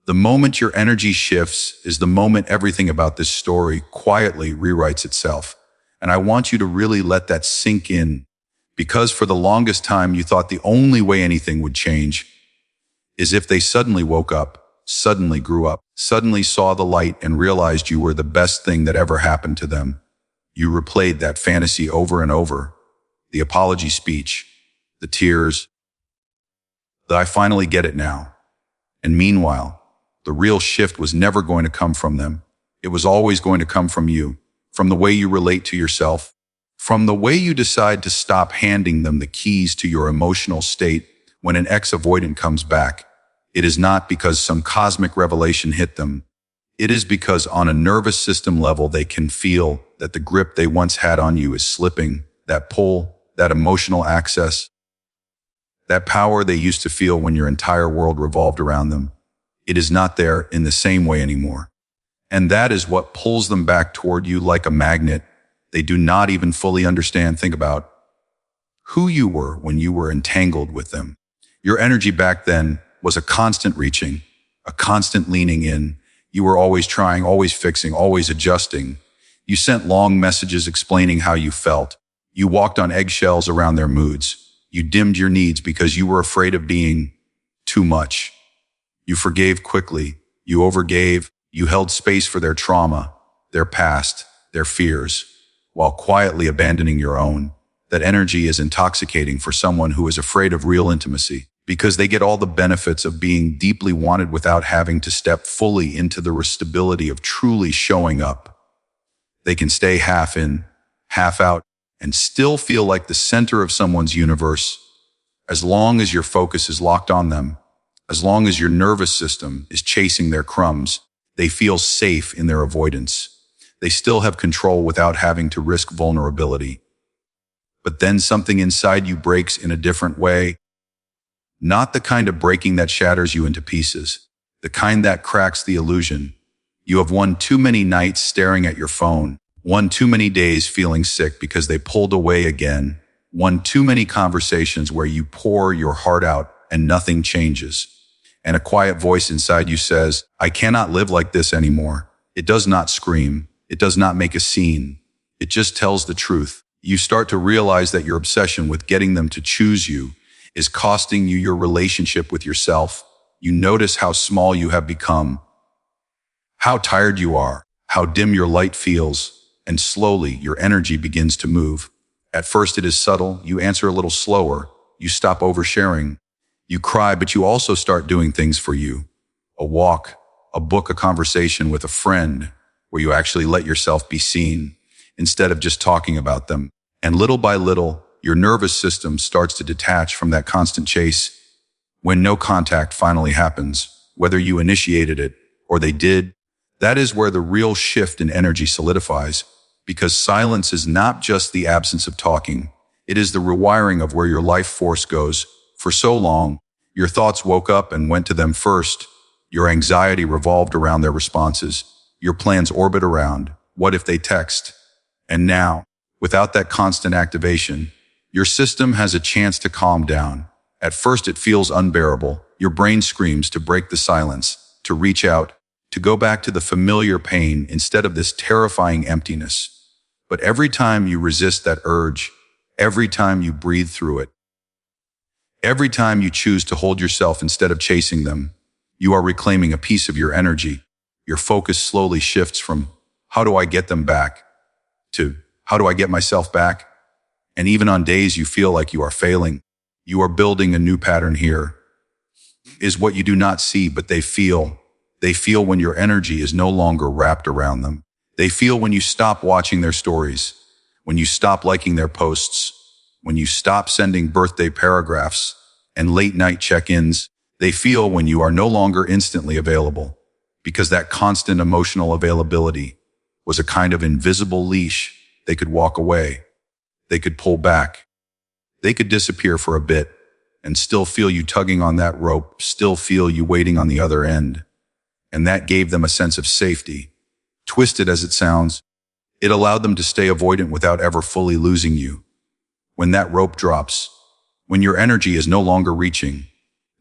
The moment your energy shifts is the moment everything about this story quietly rewrites itself. And I want you to really let that sink in, because for the longest time you thought the only way anything would change is if they suddenly woke up, suddenly grew up, suddenly saw the light and realized you were the best thing that ever happened to them. You replayed that fantasy over and over. The apology speech, the tears, the "I finally get it now." And meanwhile, the real shift was never going to come from them. It was always going to come from you, from the way you relate to yourself, from the way you decide to stop handing them the keys to your emotional state when an ex-avoidant comes back. It is not because some cosmic revelation hit them. It is because on a nervous system level, they can feel that the grip they once had on you is slipping, that pull, that emotional access, that power they used to feel when your entire world revolved around them. It is not there in the same way anymore. And that is what pulls them back toward you like a magnet. They do not even fully understand. Think about who you were when you were entangled with them. Your energy back then was a constant reaching, a constant leaning in. You were always trying, always fixing, always adjusting. You sent long messages explaining how you felt. You walked on eggshells around their moods. You dimmed your needs because you were afraid of being too much. You forgave quickly. You overgave. You held space for their trauma, their past, their fears, while quietly abandoning your own. That energy is intoxicating for someone who is afraid of real intimacy, because they get all the benefits of being deeply wanted without having to step fully into the stability of truly showing up. They can stay half in, half out, and still feel like the center of someone's universe, as long as your focus is locked on them. As long as your nervous system is chasing their crumbs, they feel safe in their avoidance. They still have control without having to risk vulnerability. But then something inside you breaks in a different way. Not the kind of breaking that shatters you into pieces, the kind that cracks the illusion. You have won too many nights staring at your phone, won too many days feeling sick because they pulled away again, won too many conversations where you pour your heart out and nothing changes. And a quiet voice inside you says, "I cannot live like this anymore." It does not scream. It does not make a scene. It just tells the truth. You start to realize that your obsession with getting them to choose you is costing you your relationship with yourself. You notice how small you have become, how tired you are, how dim your light feels, and slowly your energy begins to move. At first it is subtle. You answer a little slower. You stop oversharing. You cry, but you also start doing things for you. A walk, a book, a conversation with a friend where you actually let yourself be seen instead of just talking about them. And little by little, your nervous system starts to detach from that constant chase. When no contact finally happens, whether you initiated it or they did, that is where the real shift in energy solidifies, because silence is not just the absence of talking. It is the rewiring of where your life force goes. For so long, your thoughts woke up and went to them first. Your anxiety revolved around their responses. Your plans orbit around, what if they text? And now, without that constant activation, your system has a chance to calm down. At first it feels unbearable. Your brain screams to break the silence, to reach out, to go back to the familiar pain instead of this terrifying emptiness. But every time you resist that urge, every time you breathe through it, every time you choose to hold yourself instead of chasing them, you are reclaiming a piece of your energy. Your focus slowly shifts from "how do I get them back?" to "how do I get myself back?" And even on days you feel like you are failing, you are building a new pattern here. Is what you do not see, but they feel. They feel when your energy is no longer wrapped around them. They feel when you stop watching their stories, when you stop liking their posts, when you stop sending birthday paragraphs and late night check-ins. They feel when you are no longer instantly available, because that constant emotional availability was a kind of invisible leash. They could walk away. They could pull back. They could disappear for a bit and still feel you tugging on that rope, still feel you waiting on the other end. And that gave them a sense of safety. Twisted as it sounds, it allowed them to stay avoidant without ever fully losing you. When that rope drops, when your energy is no longer reaching,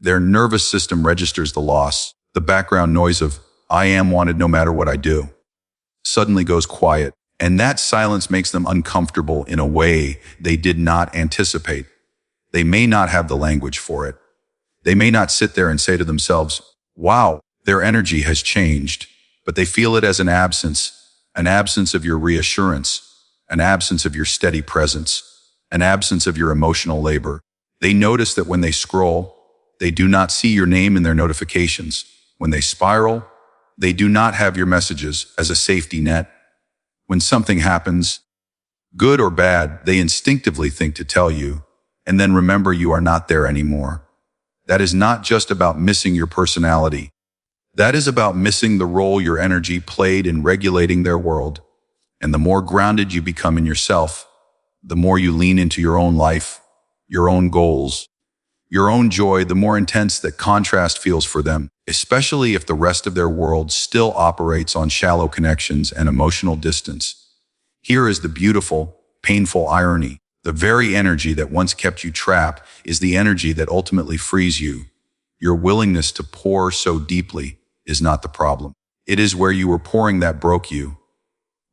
their nervous system registers the loss. The background noise of, I am wanted no matter what I do, suddenly goes quiet, and that silence makes them uncomfortable in a way they did not anticipate. They may not have the language for it. They may not sit there and say to themselves, wow, their energy has changed, but they feel it as an absence of your reassurance, an absence of your steady presence, an absence of your emotional labor. They notice that when they scroll, they do not see your name in their notifications. When they spiral, they do not have your messages as a safety net. When something happens, good or bad, they instinctively think to tell you, and then remember you are not there anymore. That is not just about missing your personality. That is about missing the role your energy played in regulating their world. And the more grounded you become in yourself, the more you lean into your own life, your own goals, your own joy, the more intense that contrast feels for them, especially if the rest of their world still operates on shallow connections and emotional distance. Here is the beautiful, painful irony. The very energy that once kept you trapped is the energy that ultimately frees you. Your willingness to pour so deeply is not the problem. It is where you were pouring that broke you.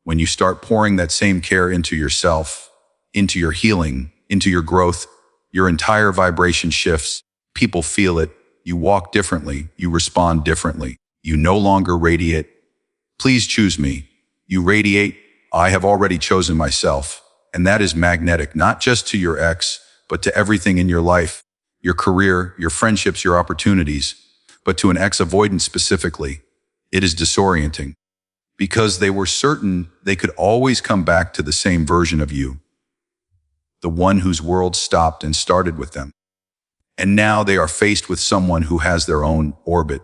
When you start pouring that same care into yourself, into your healing, into your growth, your entire vibration shifts. People feel it. You walk differently. You respond differently. You no longer radiate, please choose me. You radiate, I have already chosen myself. And that is magnetic, not just to your ex, but to everything in your life, your career, your friendships, your opportunities, but to an ex-avoidant specifically. It is disorienting because they were certain they could always come back to the same version of you, the one whose world stopped and started with them. And now they are faced with someone who has their own orbit.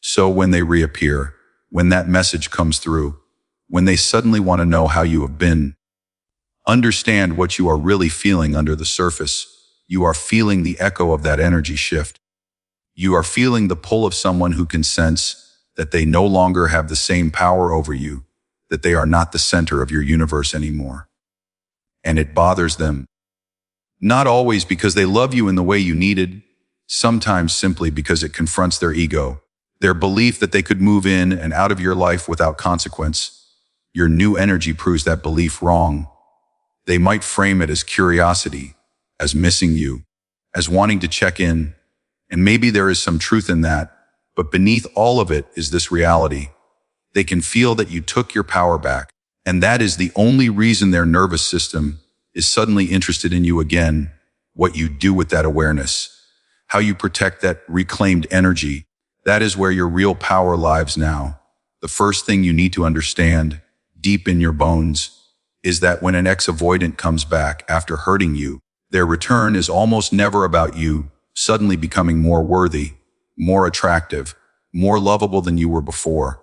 So when they reappear, when that message comes through, when they suddenly want to know how you have been, understand what you are really feeling under the surface. You are feeling the echo of that energy shift. You are feeling the pull of someone who can sense that they no longer have the same power over you, that they are not the center of your universe anymore. And it bothers them. Not always because they love you in the way you needed, sometimes simply because it confronts their ego, their belief that they could move in and out of your life without consequence. Your new energy proves that belief wrong. They might frame it as curiosity, as missing you, as wanting to check in, and maybe there is some truth in that, but beneath all of it is this reality. They can feel that you took your power back, and that is the only reason their nervous system is suddenly interested in you again, what you do with that awareness, how you protect that reclaimed energy. That is where your real power lies now. The first thing you need to understand, deep in your bones, is that when an ex-avoidant comes back after hurting you, their return is almost never about you suddenly becoming more worthy, more attractive, more lovable than you were before.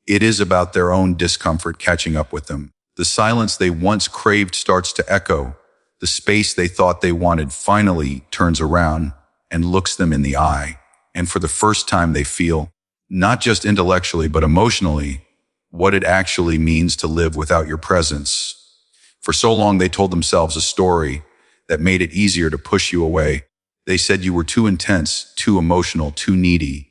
It is about their own discomfort catching up with them. The silence they once craved starts to echo. The space they thought they wanted finally turns around and looks them in the eye. And for the first time they feel, not just intellectually but emotionally, what it actually means to live without your presence. For so long they told themselves a story that made it easier to push you away. They said you were too intense, too emotional, too needy.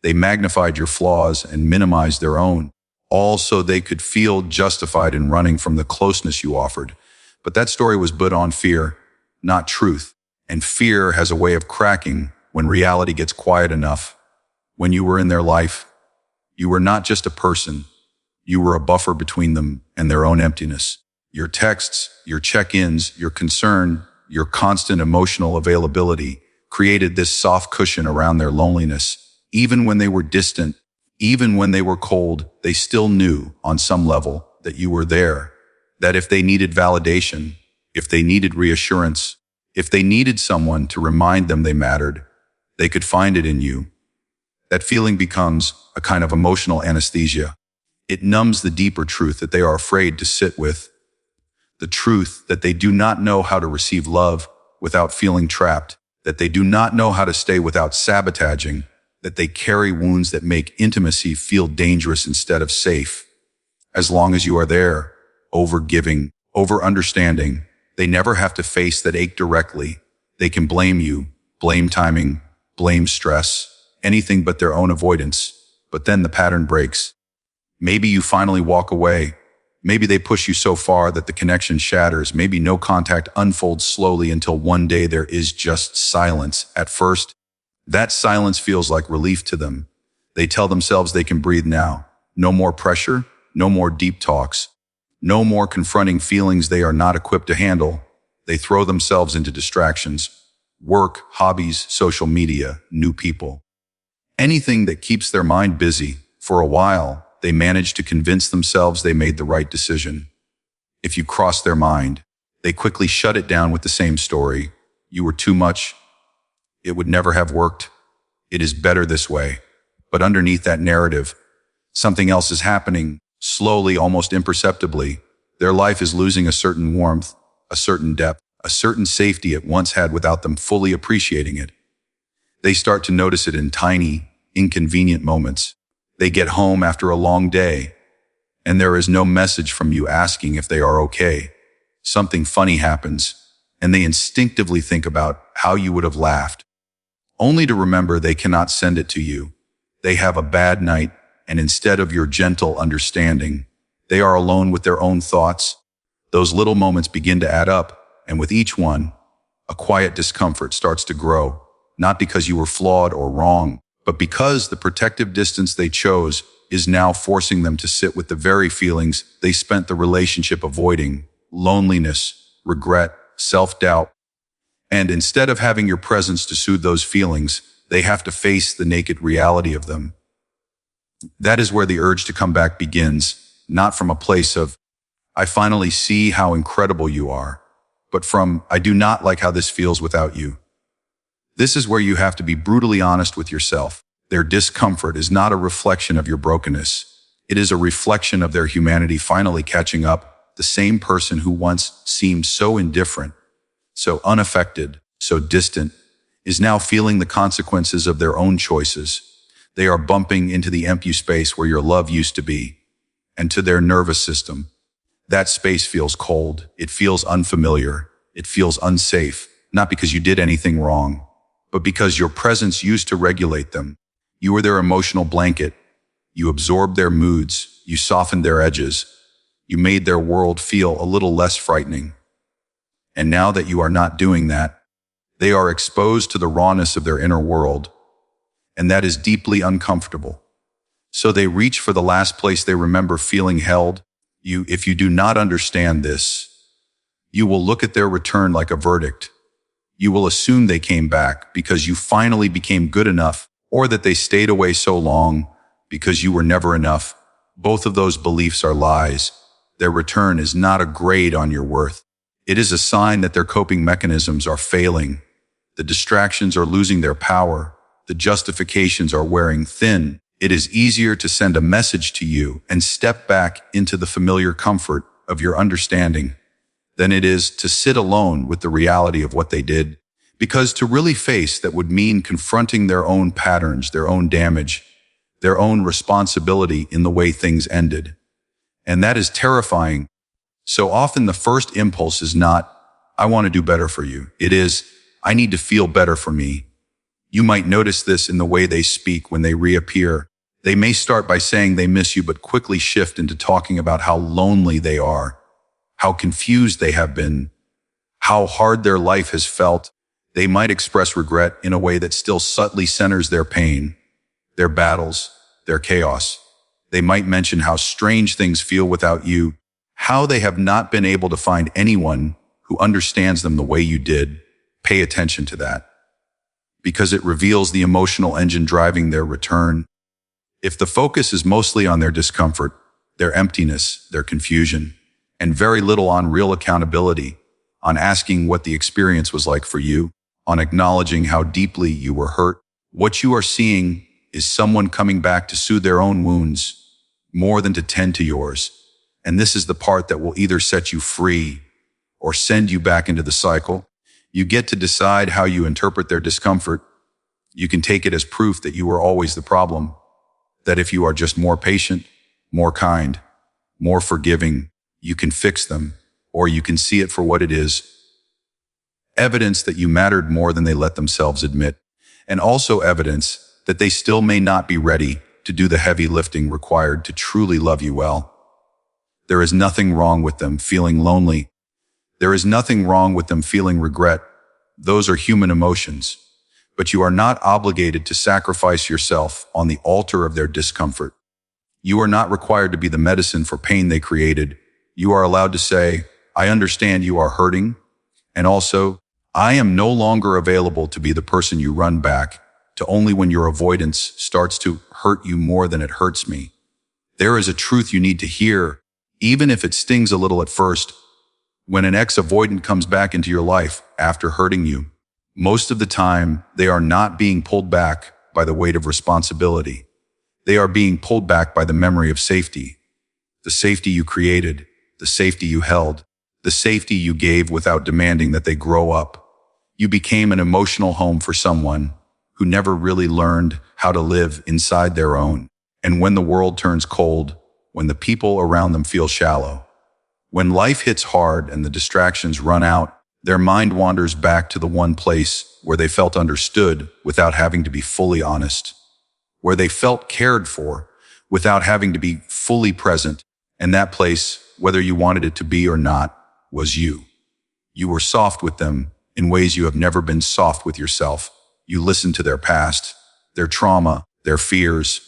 They magnified your flaws and minimized their own, all so they could feel justified in running from the closeness you offered. But that story was built on fear, not truth. And fear has a way of cracking when reality gets quiet enough. When you were in their life, you were not just a person. You were a buffer between them and their own emptiness. Your texts, your check-ins, your concern, your constant emotional availability created this soft cushion around their loneliness. Even when they were distant, even when they were cold, they still knew on some level that you were there, that if they needed validation, if they needed reassurance, if they needed someone to remind them they mattered, they could find it in you. That feeling becomes a kind of emotional anesthesia. It numbs the deeper truth that they are afraid to sit with, the truth that they do not know how to receive love without feeling trapped, that they do not know how to stay without sabotaging, that they carry wounds that make intimacy feel dangerous instead of safe. As long as you are there, over-giving, over-understanding, they never have to face that ache directly. They can blame you, blame timing, blame stress, anything but their own avoidance. But then the pattern breaks. Maybe you finally walk away. Maybe they push you so far that the connection shatters. Maybe no contact unfolds slowly until one day there is just silence. At first, that silence feels like relief to them. They tell themselves they can breathe now. No more pressure, no more deep talks, no more confronting feelings they are not equipped to handle. They throw themselves into distractions, work, hobbies, social media, new people. Anything that keeps their mind busy. For a while, they manage to convince themselves they made the right decision. If you cross their mind, they quickly shut it down with the same story. You were too much. It would never have worked. It is better this way. But underneath that narrative, something else is happening, slowly, almost imperceptibly. Their life is losing a certain warmth, a certain depth, a certain safety it once had without them fully appreciating it. They start to notice it in tiny, inconvenient moments. They get home after a long day, and there is no message from you asking if they are okay. Something funny happens, and they instinctively think about how you would have laughed, only to remember they cannot send it to you. They have a bad night, and instead of your gentle understanding, they are alone with their own thoughts. Those little moments begin to add up, and with each one, a quiet discomfort starts to grow, not because you were flawed or wrong, but because the protective distance they chose is now forcing them to sit with the very feelings they spent the relationship avoiding: loneliness, regret, self-doubt. And instead of having your presence to soothe those feelings, they have to face the naked reality of them. That is where the urge to come back begins, not from a place of, I finally see how incredible you are, but from, I do not like how this feels without you. This is where you have to be brutally honest with yourself. Their discomfort is not a reflection of your brokenness. It is a reflection of their humanity finally catching up. The same person who once seemed so indifferent, so unaffected, so distant, is now feeling the consequences of their own choices. They are bumping into the empty space where your love used to be. And to their nervous system, that space feels cold. It feels unfamiliar. It feels unsafe, not because you did anything wrong, but because your presence used to regulate them. You were their emotional blanket. You absorbed their moods. You softened their edges. You made their world feel a little less frightening. And now that you are not doing that, they are exposed to the rawness of their inner world, and that is deeply uncomfortable. So they reach for the last place they remember feeling held. If you do not understand this, you will look at their return like a verdict. You will assume they came back because you finally became good enough, or that they stayed away so long because you were never enough. Both of those beliefs are lies. Their return is not a grade on your worth. It is a sign that their coping mechanisms are failing. The distractions are losing their power. The justifications are wearing thin. It is easier to send a message to you and step back into the familiar comfort of your understanding than it is to sit alone with the reality of what they did. Because to really face that would mean confronting their own patterns, their own damage, their own responsibility in the way things ended. And that is terrifying. So often the first impulse is not, I want to do better for you. It is, I need to feel better for me. You might notice this in the way they speak when they reappear. They may start by saying they miss you, but quickly shift into talking about how lonely they are, how confused they have been, how hard their life has felt. They might express regret in a way that still subtly centers their pain, their battles, their chaos. They might mention how strange things feel without you, how they have not been able to find anyone who understands them the way you did. Pay attention to that, because it reveals the emotional engine driving their return. If the focus is mostly on their discomfort, their emptiness, their confusion, and very little on real accountability, on asking what the experience was like for you, on acknowledging how deeply you were hurt, what you are seeing is someone coming back to soothe their own wounds more than to tend to yours. And this is the part that will either set you free or send you back into the cycle. You get to decide how you interpret their discomfort. You can take it as proof that you were always the problem, that if you are just more patient, more kind, more forgiving, you can fix them, or you can see it for what it is. Evidence that you mattered more than they let themselves admit, and also evidence that they still may not be ready to do the heavy lifting required to truly love you well. There is nothing wrong with them feeling lonely. There is nothing wrong with them feeling regret. Those are human emotions. But you are not obligated to sacrifice yourself on the altar of their discomfort. You are not required to be the medicine for pain they created. You are allowed to say, I understand you are hurting, and also, I am no longer available to be the person you run back to only when your avoidance starts to hurt you more than it hurts me. There is a truth you need to hear, even if it stings a little at first. When an ex-avoidant comes back into your life after hurting you, most of the time, they are not being pulled back by the weight of responsibility. They are being pulled back by the memory of safety. The safety you created, the safety you held, the safety you gave without demanding that they grow up. You became an emotional home for someone who never really learned how to live inside their own. And when the world turns cold, when the people around them feel shallow, when life hits hard and the distractions run out, their mind wanders back to the one place where they felt understood without having to be fully honest, where they felt cared for without having to be fully present. And that place, whether you wanted it to be or not, was you. You were soft with them in ways you have never been soft with yourself. You listened to their past, their trauma, their fears,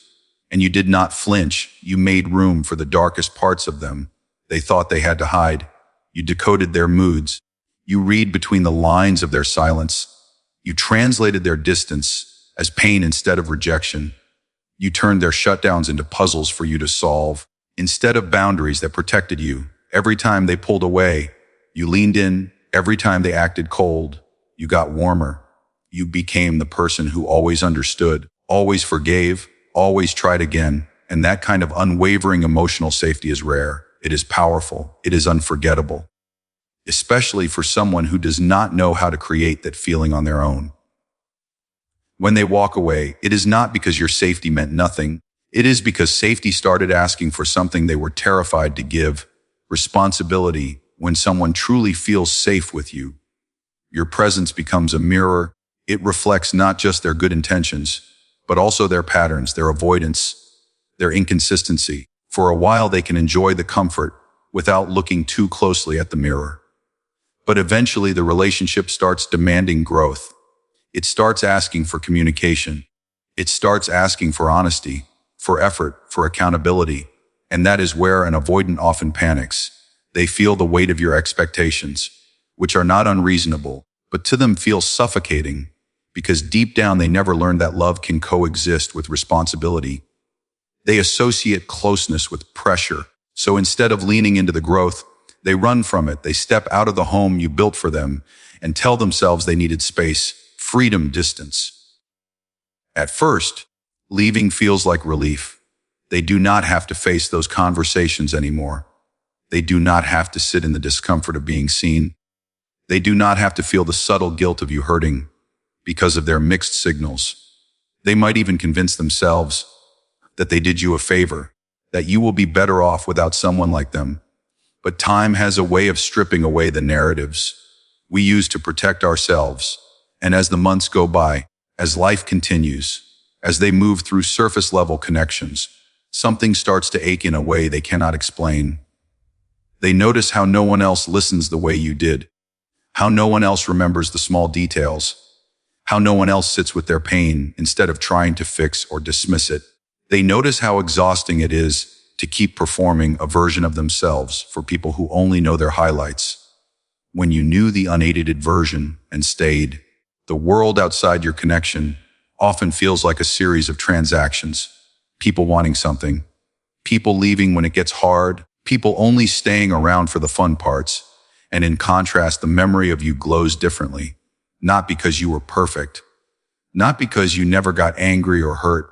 and you did not flinch. You made room for the darkest parts of them they thought they had to hide. You decoded their moods. You read between the lines of their silence. You translated their distance as pain instead of rejection. You turned their shutdowns into puzzles for you to solve, instead of boundaries that protected you. Every time they pulled away, you leaned in. Every time they acted cold, you got warmer. You became the person who always understood, always forgave, always tried again. And that kind of unwavering emotional safety is rare. It is powerful. It is unforgettable, especially for someone who does not know how to create that feeling on their own. When they walk away, it is not because your safety meant nothing. It is because safety started asking for something they were terrified to give: responsibility. When someone truly feels safe with you, your presence becomes a mirror. It reflects not just their good intentions, but also their patterns, their avoidance, their inconsistency. For a while, they can enjoy the comfort without looking too closely at the mirror. But eventually, the relationship starts demanding growth. It starts asking for communication. It starts asking for honesty, for effort, for accountability. And that is where an avoidant often panics. They feel the weight of your expectations, which are not unreasonable, but to them feel suffocating, because deep down they never learned that love can coexist with responsibility. They associate closeness with pressure. So instead of leaning into the growth, they run from it. They step out of the home you built for them and tell themselves they needed space, freedom, distance. At first, leaving feels like relief. They do not have to face those conversations anymore. They do not have to sit in the discomfort of being seen. They do not have to feel the subtle guilt of you hurting because of their mixed signals. They might even convince themselves that they did you a favor, that you will be better off without someone like them. But time has a way of stripping away the narratives we use to protect ourselves. And as the months go by, as life continues, as they move through surface-level connections, something starts to ache in a way they cannot explain. They notice how no one else listens the way you did, how no one else remembers the small details, how no one else sits with their pain instead of trying to fix or dismiss it. They notice how exhausting it is to keep performing a version of themselves for people who only know their highlights. When you knew the unedited version and stayed, the world outside your connection often feels like a series of transactions. People wanting something, people leaving when it gets hard, people only staying around for the fun parts. And in contrast, the memory of you glows differently, not because you were perfect, not because you never got angry or hurt,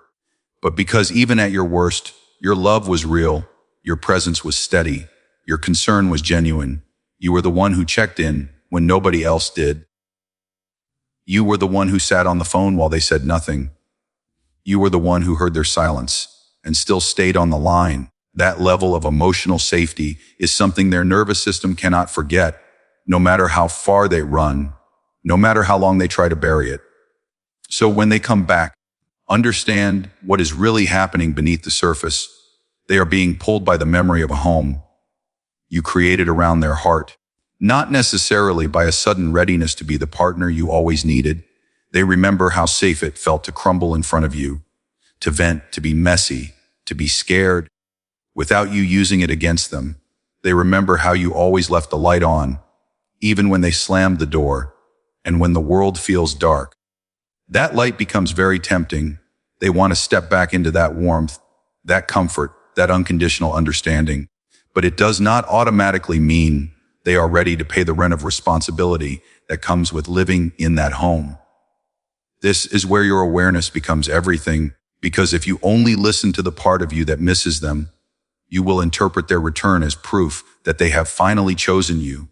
but because even at your worst, your love was real, your presence was steady, your concern was genuine. You were the one who checked in when nobody else did. You were the one who sat on the phone while they said nothing. You were the one who heard their silence and still stayed on the line. That level of emotional safety is something their nervous system cannot forget, no matter how far they run, no matter how long they try to bury it. So when they come back, Understand what is really happening beneath the surface. They are being pulled by the memory of a home you created around their heart, not necessarily by a sudden readiness to be the partner you always needed. They remember how safe it felt to crumble in front of you, to vent, to be messy, to be scared, without you using it against them. They remember how you always left the light on, even when they slammed the door, and when the world feels dark. That light becomes very tempting. They want to step back into that warmth, that comfort, that unconditional understanding. But it does not automatically mean they are ready to pay the rent of responsibility that comes with living in that home. This is where your awareness becomes everything, because if you only listen to the part of you that misses them, you will interpret their return as proof that they have finally chosen you,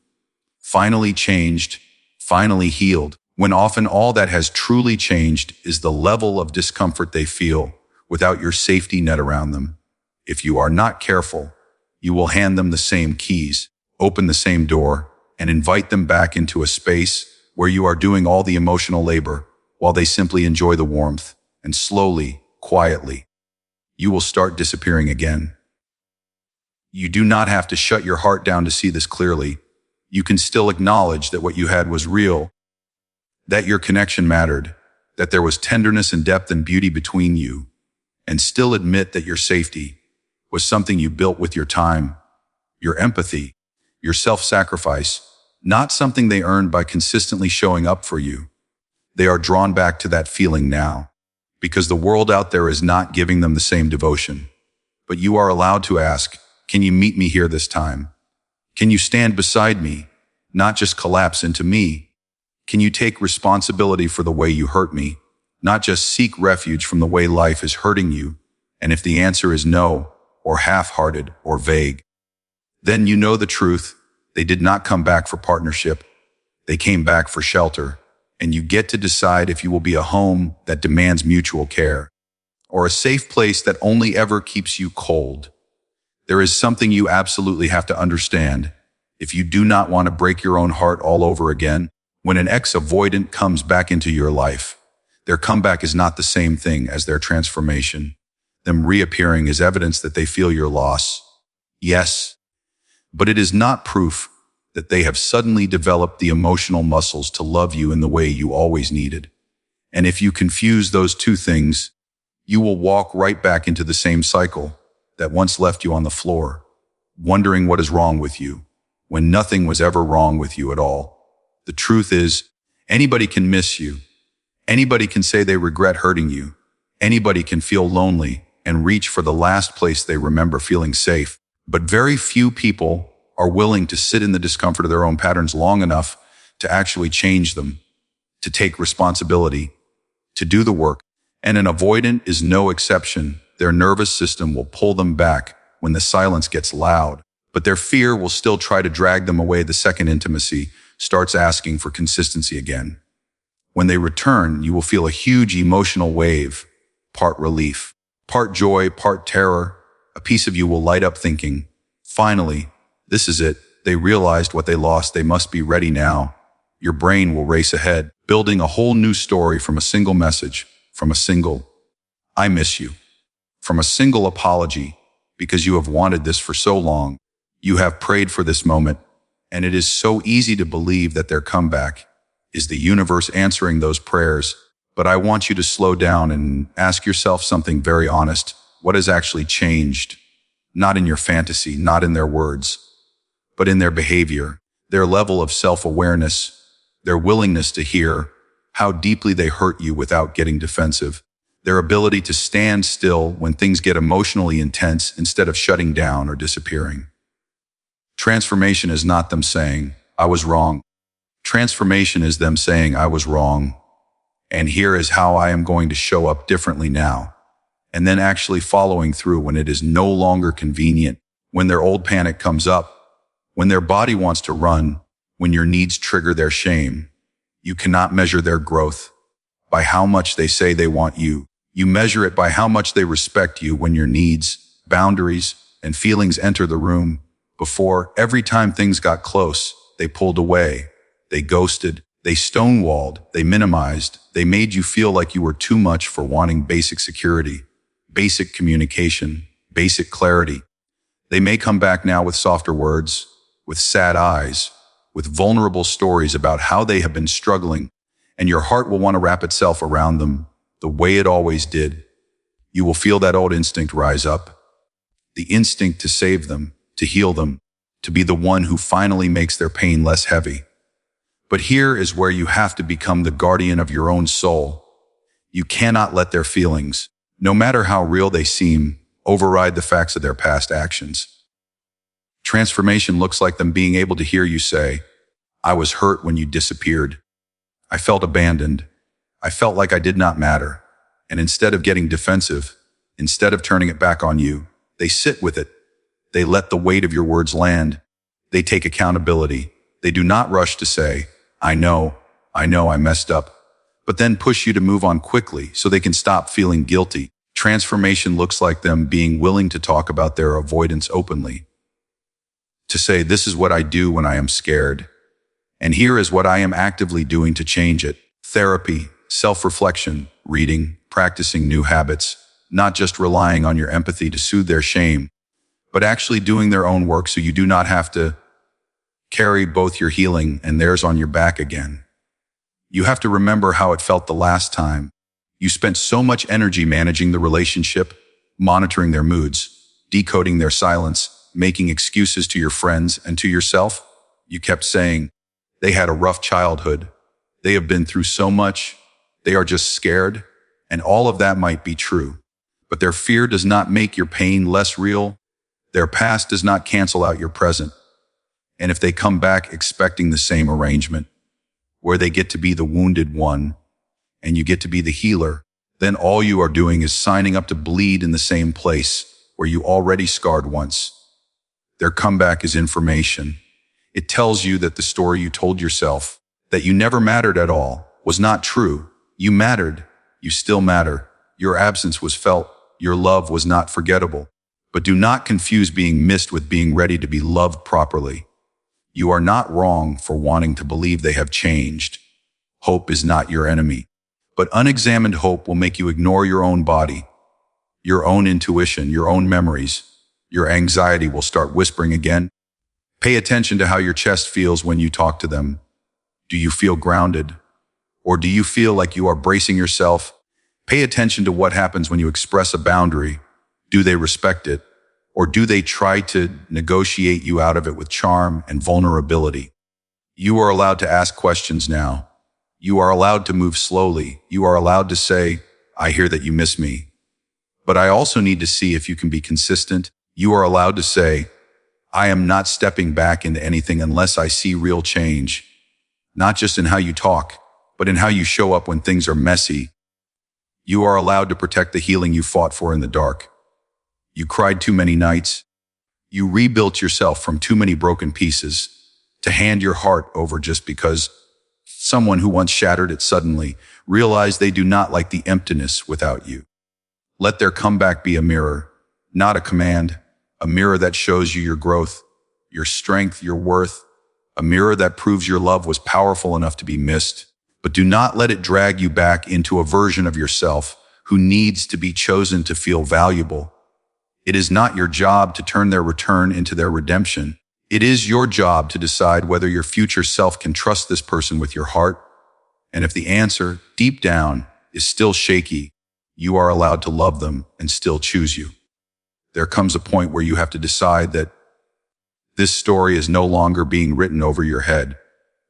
finally changed, finally healed, when often all that has truly changed is the level of discomfort they feel without your safety net around them. If you are not careful, you will hand them the same keys, open the same door, and invite them back into a space where you are doing all the emotional labor while they simply enjoy the warmth, and slowly, quietly, you will start disappearing again. You do not have to shut your heart down to see this clearly. You can still acknowledge that what you had was real, that your connection mattered, that there was tenderness and depth and beauty between you, and still admit that your safety was something you built with your time, your empathy, your self-sacrifice, not something they earned by consistently showing up for you. They are drawn back to that feeling now, because the world out there is not giving them the same devotion. But you are allowed to ask, can you meet me here this time? Can you stand beside me, not just collapse into me? Can you take responsibility for the way you hurt me, not just seek refuge from the way life is hurting you? And if the answer is no, or half-hearted, or vague, then you know the truth. They did not come back for partnership. They came back for shelter. And you get to decide if you will be a home that demands mutual care, or a safe place that only ever keeps you cold. There is something you absolutely have to understand. If you do not want to break your own heart all over again, when an ex-avoidant comes back into your life, their comeback is not the same thing as their transformation. Them reappearing is evidence that they feel your loss. Yes, but it is not proof that they have suddenly developed the emotional muscles to love you in the way you always needed. And if you confuse those two things, you will walk right back into the same cycle that once left you on the floor, wondering what is wrong with you, when nothing was ever wrong with you at all. The truth is, anybody can miss you. Anybody can say they regret hurting you. Anybody can feel lonely and reach for the last place they remember feeling safe. But very few people are willing to sit in the discomfort of their own patterns long enough to actually change them, to take responsibility, to do the work. And an avoidant is no exception. Their nervous system will pull them back when the silence gets loud, but their fear will still try to drag them away the second intimacy starts asking for consistency again. When they return, you will feel a huge emotional wave, part relief, part joy, part terror. A piece of you will light up thinking, finally, this is it. They realized what they lost. They must be ready now. Your brain will race ahead, building a whole new story from a single message, from a single, I miss you, from a single apology, because you have wanted this for so long. You have prayed for this moment, and it is so easy to believe that their comeback is the universe answering those prayers. But I want you to slow down and ask yourself something very honest. What has actually changed? Not in your fantasy, not in their words, but in their behavior, their level of self-awareness, their willingness to hear how deeply they hurt you without getting defensive, their ability to stand still when things get emotionally intense instead of shutting down or disappearing. Transformation is not them saying, I was wrong. Transformation is them saying, I was wrong, and here is how I am going to show up differently now. And then actually following through when it is no longer convenient, when their old panic comes up, when their body wants to run, when your needs trigger their shame. You cannot measure their growth by how much they say they want you. You measure it by how much they respect you when your needs, boundaries, and feelings enter the room. Before, every time things got close, they pulled away, they ghosted, They stonewalled, they minimized, they made you feel like you were too much for wanting basic security, basic communication, basic clarity. They may come back now with softer words, with sad eyes, with vulnerable stories about how they have been struggling, and your heart will want to wrap itself around them the way it always did. You will feel that old instinct rise up, the instinct to save them, to heal them, to be the one who finally makes their pain less heavy. But here is where you have to become the guardian of your own soul. You cannot let their feelings, no matter how real they seem, override the facts of their past actions. Transformation looks like them being able to hear you say, "I was hurt when you disappeared. I felt abandoned. I felt like I did not matter." And instead of getting defensive, instead of turning it back on you, they sit with it. They let the weight of your words land. They take accountability. They do not rush to say, I know I messed up," but then push you to move on quickly so they can stop feeling guilty. Transformation looks like them being willing to talk about their avoidance openly. To say, "This is what I do when I am scared, and here is what I am actively doing to change it." Therapy, self-reflection, reading, practicing new habits, not just relying on your empathy to soothe their shame, but actually doing their own work so you do not have to carry both your healing and theirs on your back again. You have to remember how it felt the last time. You spent so much energy managing the relationship, monitoring their moods, decoding their silence, making excuses to your friends and to yourself. You kept saying, "They had a rough childhood. They have been through so much. They are just scared." And all of that might be true. But their fear does not make your pain less real. Their past does not cancel out your present. And if they come back expecting the same arrangement, where they get to be the wounded one and you get to be the healer, then all you are doing is signing up to bleed in the same place where you already scarred once. Their comeback is information. It tells you that the story you told yourself, that you never mattered at all, was not true. You mattered. You still matter. Your absence was felt. Your love was not forgettable. But do not confuse being missed with being ready to be loved properly. You are not wrong for wanting to believe they have changed. Hope is not your enemy. But unexamined hope will make you ignore your own body, your own intuition, your own memories. Your anxiety will start whispering again. Pay attention to how your chest feels when you talk to them. Do you feel grounded? Or do you feel like you are bracing yourself? Pay attention to what happens when you express a boundary. Do they respect it? Or do they try to negotiate you out of it with charm and vulnerability? You are allowed to ask questions now. You are allowed to move slowly. You are allowed to say, "I hear that you miss me, but I also need to see if you can be consistent." You are allowed to say, "I am not stepping back into anything unless I see real change," not just in how you talk, but in how you show up when things are messy. You are allowed to protect the healing you fought for in the dark. You cried too many nights. You rebuilt yourself from too many broken pieces to hand your heart over just because someone who once shattered it suddenly realized they do not like the emptiness without you. Let their comeback be a mirror, not a command, a mirror that shows you your growth, your strength, your worth, a mirror that proves your love was powerful enough to be missed. But do not let it drag you back into a version of yourself who needs to be chosen to feel valuable. It is not your job to turn their return into their redemption. It is your job to decide whether your future self can trust this person with your heart. And if the answer, deep down, is still shaky, you are allowed to love them and still choose you. There comes a point where you have to decide that this story is no longer being written over your head,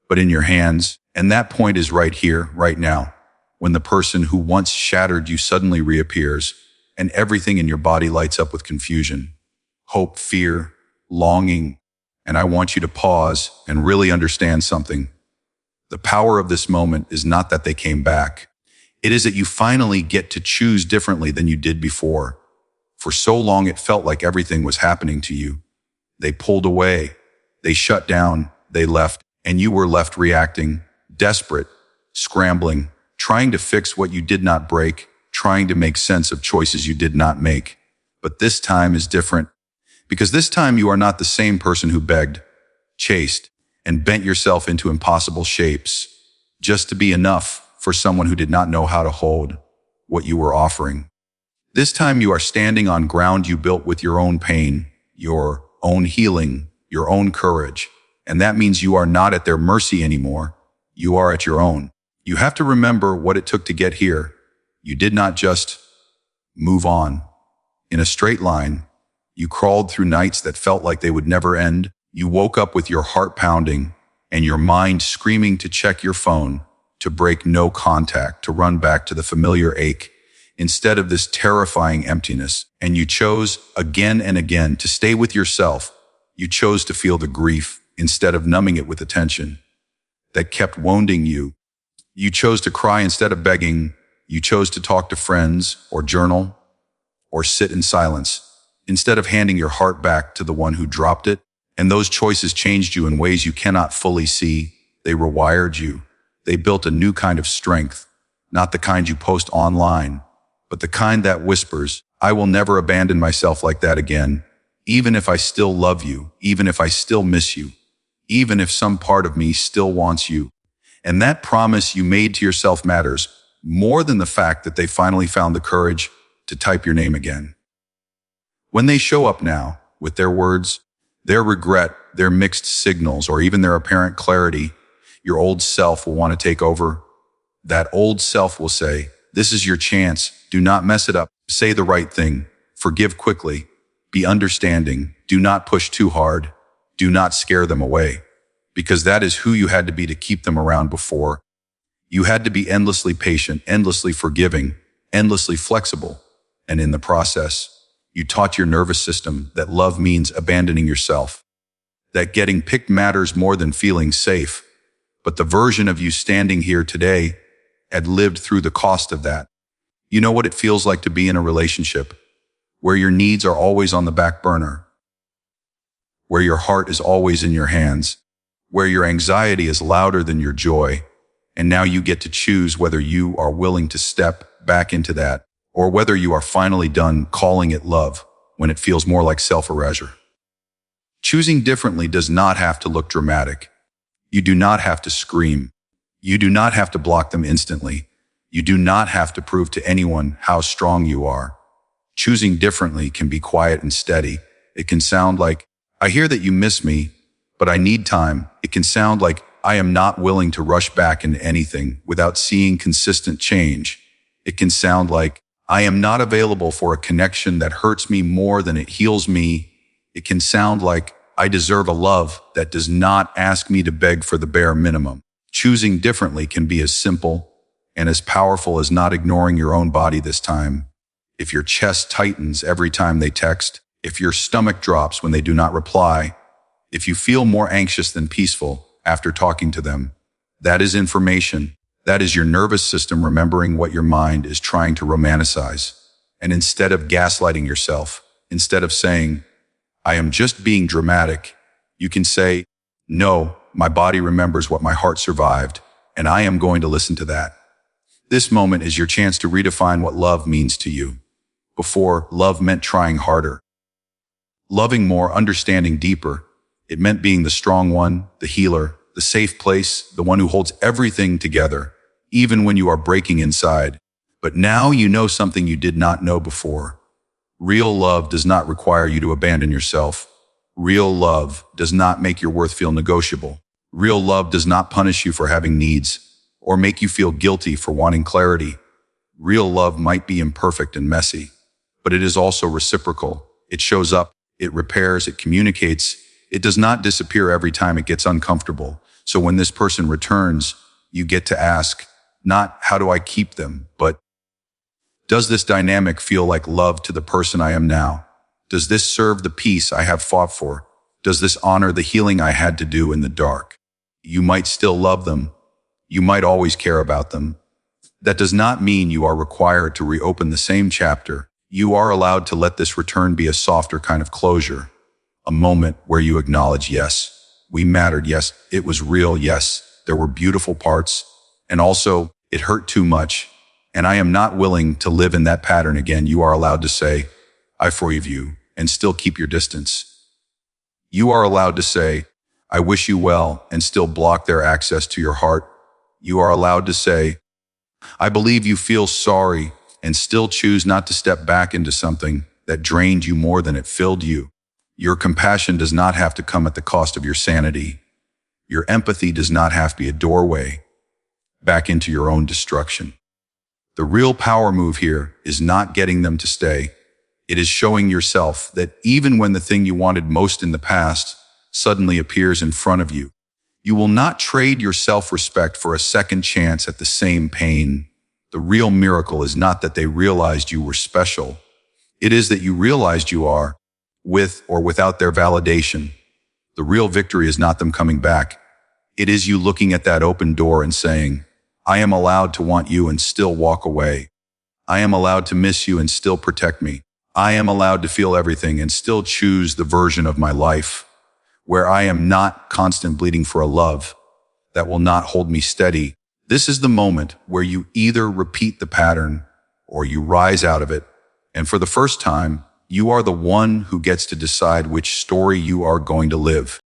but in your hands. And that point is right here, right now, when the person who once shattered you suddenly reappears, and everything in your body lights up with confusion, hope, fear, longing. And I want you to pause and really understand something. The power of this moment is not that they came back. It is that you finally get to choose differently than you did before. For so long, it felt like everything was happening to you. They pulled away, they shut down, they left, and you were left reacting, desperate, scrambling, trying to fix what you did not break, trying to make sense of choices you did not make. But this time is different, because this time you are not the same person who begged, chased, and bent yourself into impossible shapes. just to be enough for someone who did not know how to hold what you were offering. This time you are standing on ground you built with your own pain, your own healing, your own courage. And that means you are not at their mercy anymore. You are at your own. You have to remember what it took to get here. You did not just move on in a straight line. You crawled through nights that felt like they would never end. You woke up with your heart pounding and your mind screaming to check your phone, to break no contact, to run back to the familiar ache instead of this terrifying emptiness. And you chose again and again to stay with yourself. You chose to feel the grief instead of numbing it with attention that kept wounding you. You chose to cry instead of begging. You chose to talk to friends or journal or sit in silence instead of handing your heart back to the one who dropped it. And those choices changed you in ways you cannot fully see. They rewired you. They built a new kind of strength, not the kind you post online, but the kind that whispers, I will never abandon myself like that again, even if I still love you, even if I still miss you, even if some part of me still wants you. And that promise you made to yourself matters more than the fact that they finally found the courage to type your name again. When they show up now, with their words, their regret, their mixed signals, or even their apparent clarity, your old self will want to take over. That old self will say, this is your chance. Do not mess it up. Say the right thing. Forgive quickly. Be understanding. Do not push too hard. Do not scare them away. Because that is who you had to be to keep them around before. You had to be endlessly patient, endlessly forgiving, endlessly flexible. And in the process, you taught your nervous system that love means abandoning yourself. That getting picked matters more than feeling safe. But the version of you standing here today had lived through the cost of that. You know what it feels like to be in a relationship where your needs are always on the back burner, where your heart is always in your hands, where your anxiety is louder than your joy, and now you get to choose whether you are willing to step back into that or whether you are finally done calling it love when it feels more like self-erasure. Choosing differently does not have to look dramatic. You do not have to scream. You do not have to block them instantly. You do not have to prove to anyone how strong you are. Choosing differently can be quiet and steady. It can sound like, I hear that you miss me, but I need time. It can sound like, I am not willing to rush back into anything without seeing consistent change. It can sound like, I am not available for a connection that hurts me more than it heals me. It can sound like, I deserve a love that does not ask me to beg for the bare minimum. Choosing differently can be as simple and as powerful as not ignoring your own body this time. If your chest tightens every time they text, if your stomach drops when they do not reply, if you feel more anxious than peaceful after talking to them, that is information. That is your nervous system remembering what your mind is trying to romanticize. And instead of gaslighting yourself, instead of saying, I am just being dramatic, you can say, no, my body remembers what my heart survived, and I am going to listen to that. This moment is your chance to redefine what love means to you. Before, love meant trying harder. Loving more, understanding deeper. It meant being the strong one, the healer, the safe place, the one who holds everything together, even when you are breaking inside. But now you know something you did not know before. Real love does not require you to abandon yourself. Real love does not make your worth feel negotiable. Real love does not punish you for having needs or make you feel guilty for wanting clarity. Real love might be imperfect and messy, but it is also reciprocal. It shows up, it repairs, it communicates. It does not disappear every time it gets uncomfortable. So when this person returns, you get to ask, not how do I keep them, but does this dynamic feel like love to the person I am now? Does this serve the peace I have fought for? Does this honor the healing I had to do in the dark? You might still love them. You might always care about them. That does not mean you are required to reopen the same chapter. You are allowed to let this return be a softer kind of closure. A moment where you acknowledge, yes, we mattered. Yes, it was real. Yes, there were beautiful parts. And also, it hurt too much. And I am not willing to live in that pattern again. You are allowed to say, I forgive you, and still keep your distance. You are allowed to say, I wish you well, and still block their access to your heart. You are allowed to say, I believe you feel sorry and still choose not to step back into something that drained you more than it filled you. Your compassion does not have to come at the cost of your sanity. Your empathy does not have to be a doorway back into your own destruction. The real power move here is not getting them to stay. It is showing yourself that even when the thing you wanted most in the past suddenly appears in front of you, you will not trade your self-respect for a second chance at the same pain. The real miracle is not that they realized you were special. It is that you realized you are, with or without their validation. The real victory is not them coming back. It is you looking at that open door and saying, I am allowed to want you and still walk away. I am allowed to miss you and still protect me. I am allowed to feel everything and still choose the version of my life where I am not constant bleeding for a love that will not hold me steady. This is the moment where you either repeat the pattern or you rise out of it. And for the first time, you are the one who gets to decide which story you are going to live.